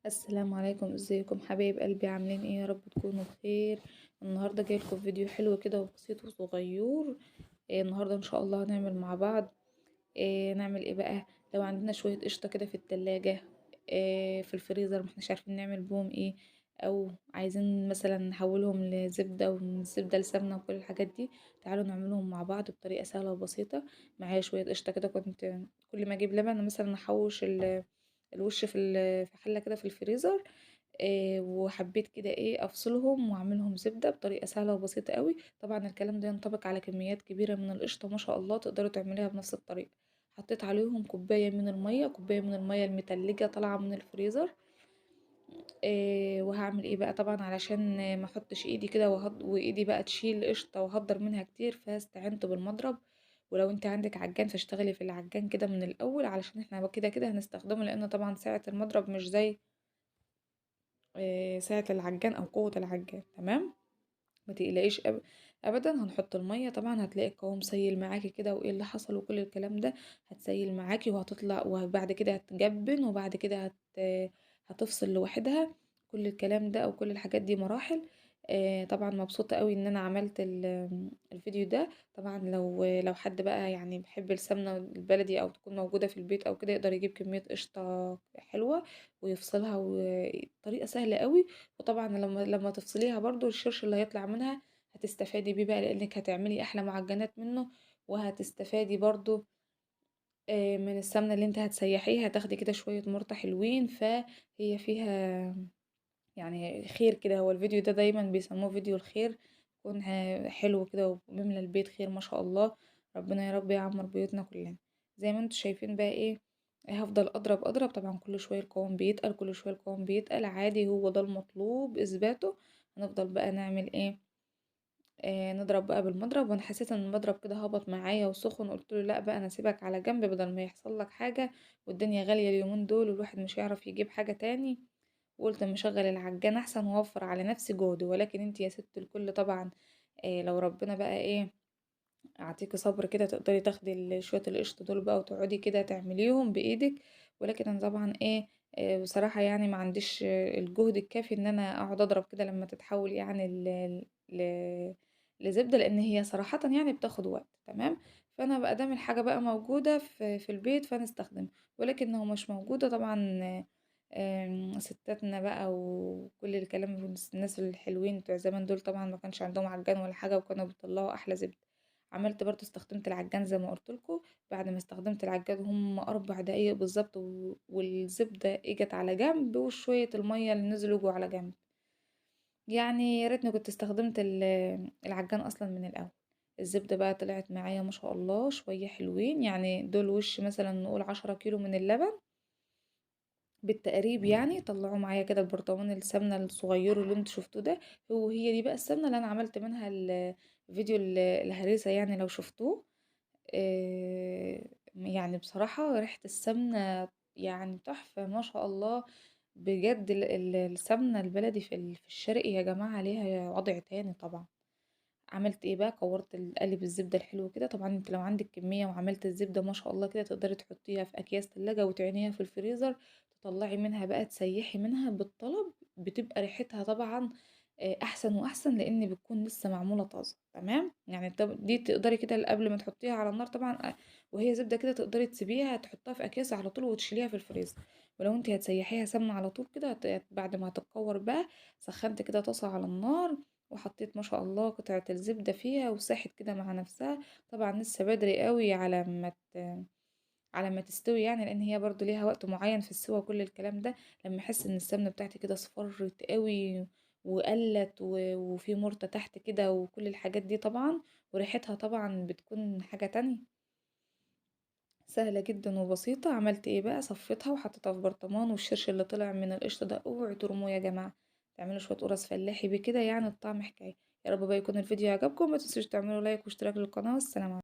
السلام عليكم، ازيكم حبايب قلبي؟ عاملين ايه؟ يا رب تكونوا بخير. النهارده جايلكم فيديو حلو كده وبسيط وصغير. النهارده ان شاء الله هنعمل مع بعض. نعمل ايه بقى؟ لو عندنا شويه قشطه كده في التلاجة، في الفريزر محناش عارفين نعمل بهم ايه، او عايزين مثلا نحولهم لزبده ومن الزبده لسمنه وكل الحاجات دي. تعالوا نعملهم مع بعض بطريقه سهله وبسيطه. معايا شويه قشطه كده، كنت كل ما اجيب لبن مثلا احوش الوش في حله كده في الفريزر. وحبيت كده ايه افصلهم واعملهم زبده بطريقه سهله وبسيطه قوي. طبعا الكلام ده ينطبق على كميات كبيره من القشطه، ما شاء الله تقدروا تعمليها بنفس الطريقه. حطيت عليهم كوبايه من الميه المتلجه طالعه من الفريزر. وهعمل ايه بقى؟ طبعا علشان ما احطش ايدي كده وايدي بقى تشيل قشطه وهقدر منها كتير، فاستعنت بالمضرب. ولو انت عندك عجان فاشتغلي في العجان كده من الاول، علشان احنا كده كده هنستخدمه، لان طبعا سعة المضرب مش زي سعة العجان او قوة العجان. تمام، ما تقلقيش ابدا. هنحط المية، طبعا هتلاقي القوام سيل معاكي كده، وايه اللي حصل وكل الكلام ده. هتسيل معاكي وهتطلع، وبعد كده هتجبن، وبعد كده هتفصل لوحدها. كل الكلام ده او كل الحاجات دي مراحل. طبعا مبسوطة قوي ان انا عملت الفيديو ده. طبعا لو حد بقى يعني بيحب السمنة البلدي او تكون موجودة في البيت او كده، يقدر يجيب كمية قشطة حلوة ويفصلها، وطريقة سهلة قوي. وطبعا لما تفصليها برضو الشرش اللي هيطلع منها هتستفادي بيه بقى، لانك هتعملي احلى معجنات منه. وهتستفادي برضو من السمنة اللي انت هتسيحيها، هتاخدي كده شوية مرطة حلوين، فهي فيها يعني خير كده. هو الفيديو ده دايما بيسموه فيديو الخير، يكون حلو كده وبيملى البيت خير ما شاء الله. ربنا يا رب يعمر بيوتنا كلنا. زي ما انتوا شايفين بقى ايه، هفضل اضرب طبعا كل شويه القوام بيتقل، كل شويه القوام بيتقل عادي، هو ده المطلوب اثباته. هنفضل بقى نعمل ايه؟ نضرب بقى بالمضرب. وانا حسيت ان المضرب كده هبط معايا وسخن، قلت له لا بقى، انا سيبك على جنب بدل ما يحصل لك حاجه. والدنيا غاليه اليومين دول، والواحد مش هيعرف يجيب حاجه تاني. وقلت اما اشغل العجان احسن واوفر على نفسي جهد. ولكن انت يا ست الكل طبعا، لو ربنا بقى ايه اعطيكي صبر كده، تقدري تاخدي شويه القشطه دول بقى وتقعدي كده تعمليهم بايدك. ولكن انا طبعا ايه، بصراحه يعني ما عنديش الجهد الكافي ان انا اقعد اضرب كده لما تتحول يعني لزبده، لان هي صراحه يعني بتاخد وقت. تمام، فانا بقى دام الحاجه بقى موجوده في البيت فنستخدمها. ولكن لو مش موجوده طبعا، ستاتنا بقى وكل الكلام، الناس الحلوين بتوع زمان دول طبعا ما كانش عندهم عجان ولا حاجه، وكانوا بيطلعوا احلى زبده. عملت برضو استخدمت العجان زي ما قلت لكم. بعد ما استخدمت العجان هم 4 دقايق بالظبط، والزبده اجت على جنب، وشويه الميه اللي نزلوا جوا على جنب. يعني يا ريتني كنت استخدمت العجان اصلا من الاول. الزبده بقى طلعت معايا ما شاء الله شويه حلوين، يعني دول وش مثلا نقول 10 كيلو من اللبن بالتقريب. يعني طلعوا معايا كده البرطمان السمنه الصغير اللي انتوا شفتوه ده. هي دي بقى السمنه اللي انا عملت منها الفيديو الهريسه، يعني لو شفتوه. يعني بصراحه ريحه السمنه يعني تحفه ما شاء الله. بجد السمنه البلدي في الشرق يا جماعه ليها وضع تاني طبعا. عملت ايه بقى؟ كورت قالب الزبده الحلو كده. طبعا انت لو عندك كميه وعملت الزبده ما شاء الله كده، تقدري تحطيها في اكياس تلاجة وتعينيها في الفريزر. تطلعي منها بقى تسيحي منها بالطلب، بتبقى ريحتها طبعا احسن واحسن، لان بتكون لسه معموله طازه. تمام، يعني دي تقدري كده قبل ما تحطيها على النار طبعا، وهي زبده كده تقدري تسيبيها تحطها في اكياس على طول وتشيليها في الفريزر. ولو انت هتسيحيها سمنه على طول كده، بعد ما هتتكور بقى، سخنت كده طاسه على النار، وحطيت ما شاء الله قطعة الزبدة فيها وساحت كده مع نفسها. طبعا لسه بدري قوي على ما تستوي، يعني لان هي برضو ليها وقت معين في السوا كل الكلام ده. لما احس ان السمنة بتاعتي كده اصفرت قوي وقلت وفي مرتة تحت كده وكل الحاجات دي طبعا، وريحتها طبعا بتكون حاجة تانية. سهلة جدا وبسيطة. عملت ايه بقى؟ صفيتها وحطيتها في برطمان، والشرش اللي طلع من القشطة ده اوعوا ترموه يا جماعة. تعملوا شوية قرص فلاحي بكده، يعني الطعم حكاية. يا رب بقى يكون الفيديو عجبكم، ما تنسوش تعملوا لايك واشتراك للقناة. والسلام عليكم.